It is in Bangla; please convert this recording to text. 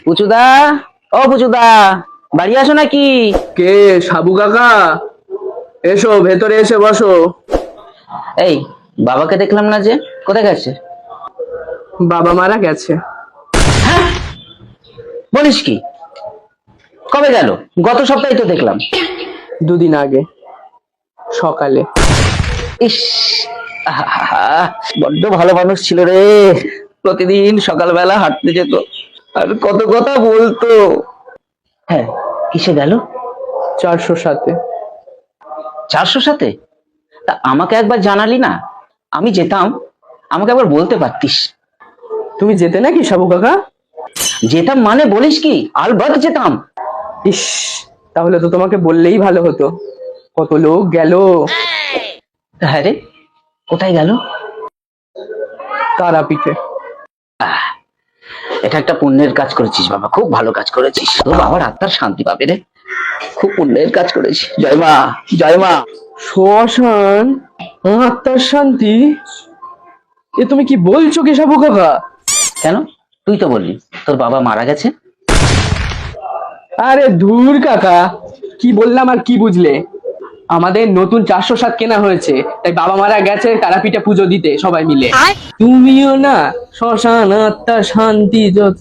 পুচুদা, ও পুচুদা, বাড়ি আসো নাকি? কে? সাবু কাকা, এসো ভেতরে এসে বসো। এই, বাবাকে দেখলাম না যে, কোথায় গেছে? বাবা মারা গেছে। হ্যাঁ, বলিস কি? কবে গেল? গত সপ্তাহে তো দেখলাম। দুদিন আগে সকালে। ইস, আহা, বড্ড ভালো মানুষ ছিল রে। প্রতিদিন সকালবেলা হাঁটতে যেত আর কত কথা বলতো। হ্যাঁ, কিসে গেল? 407-এ। 407-এ? তা আমাকে একবার জানালি না, আমি যেতাম। আমাকে একবার বলতে পারতিস। তুমি যেতে নাকি সাবু কাকা? যেতাম মানে বলিস কি, আলবাত যেতাম। ইস, তাহলে তো তোমাকে বললেই ভালো হতো। কত লোক গেল। হ্যাঁ রে, কোথায় গেল? তারাপীঠে। এটা একটা পুণ্যের কাজ করেছিস বাবা, খুব ভালো কাজ করেছিস। তোর বাবার আত্মার শান্তি পাবে রে। খুব পুণ্যের কাজ করেছিস। জয় মা, জয় মা। শ্মশান, আত্মার শান্তি? এ তুমি কি বলছো কি সাবু কাকা? কেন? তুই তো বললি তোর বাবা মারা গেছে। আরে ধুর কাকা, কি বললাম আর কি বুঝলে? আমাদের নতুন 407 কেনা হয়েছে, তাই বাবা মারা গেছে তারাপীঠে পুজো দিতে সবাই মিলে। তুমিও না শ্মশান, আত্মা শান্তি যত